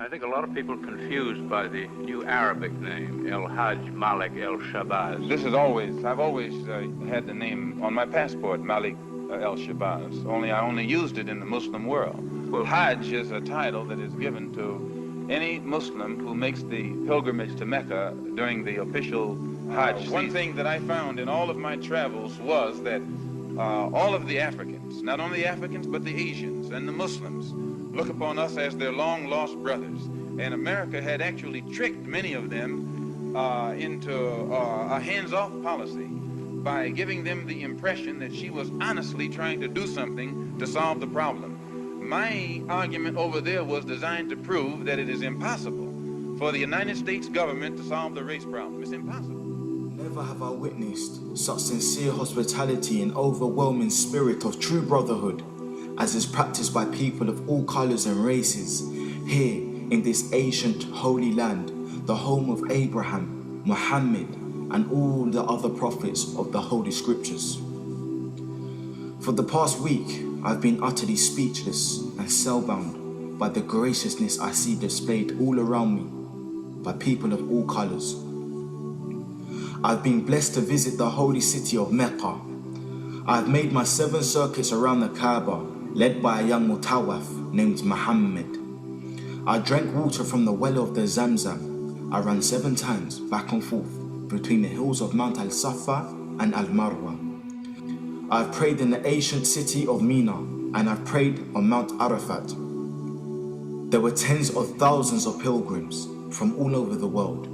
I think a lot of people confused by the new Arabic name, El-Hajj Malik El-Shabazz. I've always had the name on my passport, Malik El-Shabazz, only I only used it in the Muslim world. Well, Hajj is a title that is given to any Muslim who makes the pilgrimage to Mecca during the official Hajj season. One thing that I found in all of my travels was that all of the Africans, not only Africans, but the Asians and the Muslims, look upon us as their long-lost brothers. And America had actually tricked many of them into a hands-off policy by giving them the impression that she was honestly trying to do something to solve the problem. My argument over there was designed to prove that it is impossible for the United States government to solve the race problem. It's impossible. Never have I witnessed such sincere hospitality and overwhelming spirit of true brotherhood as is practiced by people of all colors and races here in this ancient holy land, the home of Abraham, Muhammad, and all the other prophets of the Holy Scriptures. For the past week, I've been utterly speechless and spellbound by the graciousness I see displayed all around me by people of all colors. I've been blessed to visit the holy city of Mecca. I've made my 7 circuits around the Kaaba, led by a young Mutawaf named Muhammad. I drank water from the well of the Zamzam. I ran 7 times back and forth between the hills of Mount Al-Safa and Al-Marwa. I've prayed in the ancient city of Mina, and I've prayed on Mount Arafat. There were tens of thousands of pilgrims from all over the world.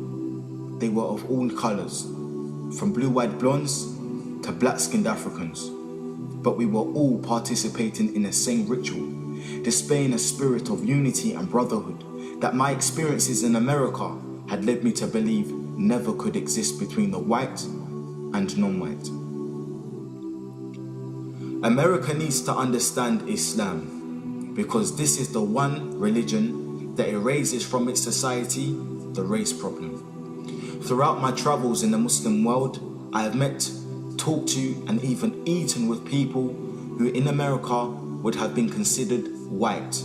They were of all colors, from blue-eyed blondes to black-skinned Africans. But we were all participating in the same ritual, displaying a spirit of unity and brotherhood that my experiences in America had led me to believe never could exist between the white and non-white. America needs to understand Islam because this is the one religion that erases from its society the race problem. Throughout my travels in the Muslim world, I have met, talked to, and even eaten with people who in America would have been considered white,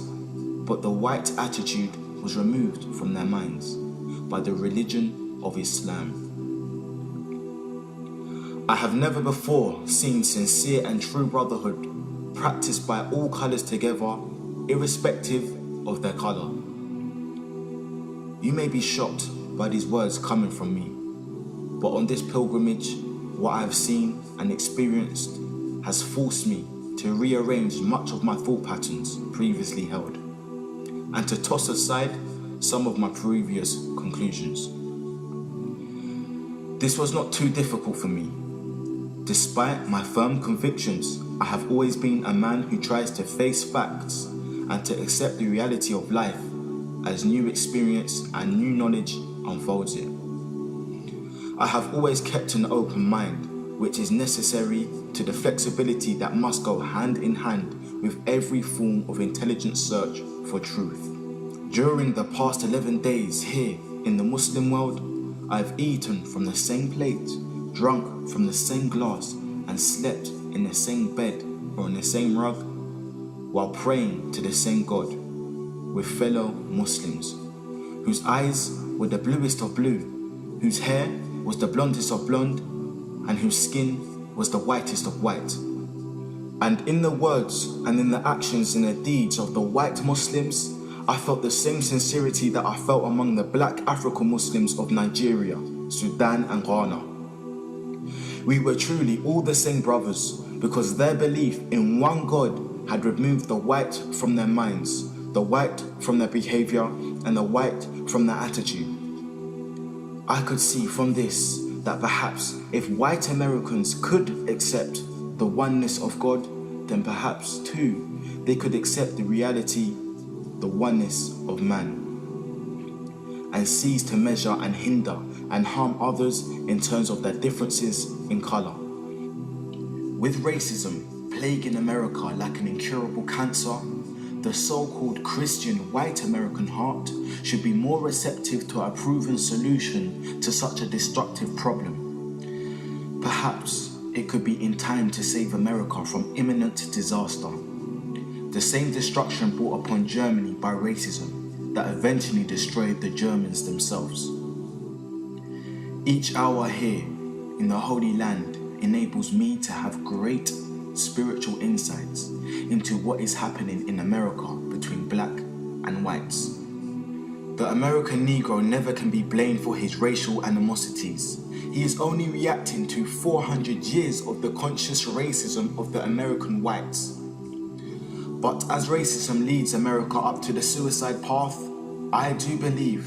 but the white attitude was removed from their minds by the religion of Islam. I have never before seen sincere and true brotherhood practiced by all colors together, irrespective of their color. You may be shocked by these words coming from me, but on this pilgrimage, what I have seen and experienced has forced me to rearrange much of my thought patterns previously held, and to toss aside some of my previous conclusions. This was not too difficult for me. Despite my firm convictions, I have always been a man who tries to face facts and to accept the reality of life as new experience and new knowledge unfolds it. I have always kept an open mind, which is necessary to the flexibility that must go hand in hand with every form of intelligent search for truth. During the past 11 days here in the Muslim world, I have eaten from the same plate, drunk from the same glass, and slept in the same bed or on the same rug, while praying to the same God with fellow Muslims, whose eyes were the bluest of blue, whose hair was the blondest of blonde, and whose skin was the whitest of white. And in the words and in the actions and the deeds of the white Muslims, I felt the same sincerity that I felt among the black African Muslims of Nigeria, Sudan, and Ghana. We were truly all the same brothers because their belief in one God had removed the white from their minds, the white from their behavior, and the white from their attitude. I could see from this that perhaps if white Americans could accept the oneness of God, then perhaps too they could accept the reality, the oneness of man, and cease to measure and hinder and harm others in terms of their differences in color. With racism plaguing America like an incurable cancer, the so-called Christian white American heart should be more receptive to a proven solution to such a destructive problem. Perhaps it could be in time to save America from imminent disaster, the same destruction brought upon Germany by racism. that eventually destroyed the Germans themselves. Each hour here in the Holy Land enables me to have great spiritual insights into what is happening in America between black and whites. The American Negro never can be blamed for his racial animosities. He is only reacting to 400 years of the conscious racism of the American whites. But as racism leads America up to the suicide path, I do believe,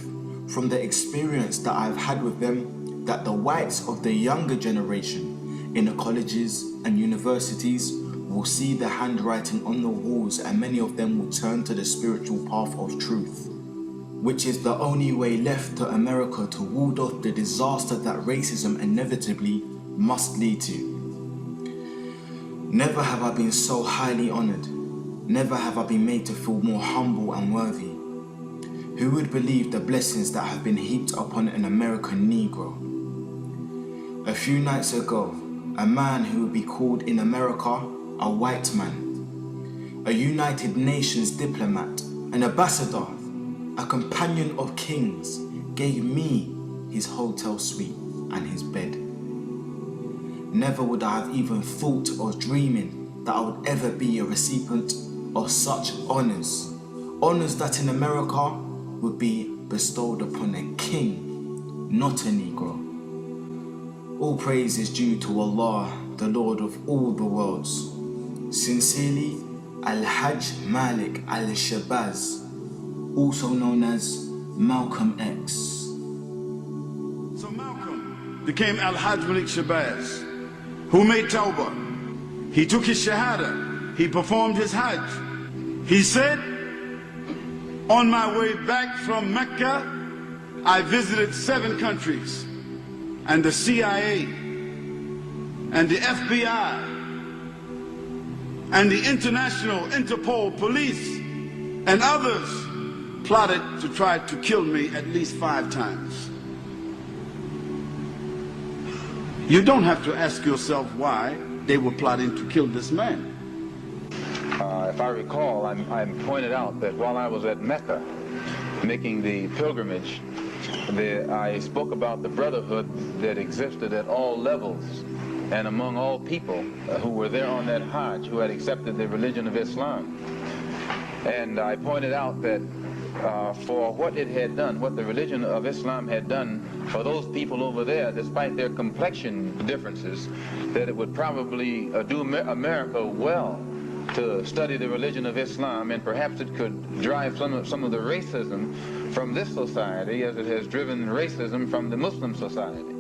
from the experience that I've had with them, that the whites of the younger generation in the colleges and universities will see the handwriting on the walls, and many of them will turn to the spiritual path of truth, which is the only way left to America to ward off the disaster that racism inevitably must lead to. Never have I been so highly honored. Never have I been made to feel more humble and worthy. Who would believe the blessings that have been heaped upon an American Negro? A few nights ago, a man who would be called in America a white man, a United Nations diplomat, an ambassador, a companion of kings, gave me his hotel suite and his bed. Never would I have even thought or dreaming that I would ever be a recipient of such honors. Honors that in America would be bestowed upon a king, not a Negro. All praise is due to Allah, the Lord of all the worlds. Sincerely, Al-Hajj Malik Al-Shabazz, also known as Malcolm X. So Malcolm became Al-Hajj Malik Shabazz, who made Tawbah. He took his Shahada. He performed his Hajj. He said, on my way back from Mecca, I visited 7 countries, and the CIA, and the FBI, and the International Interpol Police, and others plotted to try to kill me at least 5 times. You don't have to ask yourself why they were plotting to kill this man. If I recall, I pointed out that while I was at Mecca making the pilgrimage, I spoke about the brotherhood that existed at all levels and among all people who were there on that Hajj, who had accepted the religion of Islam. And I pointed out that for what it had done, what the religion of Islam had done for those people over there, despite their complexion differences, that it would probably do America well to study the religion of Islam, and perhaps it could drive some of the racism from this society as it has driven racism from the Muslim society.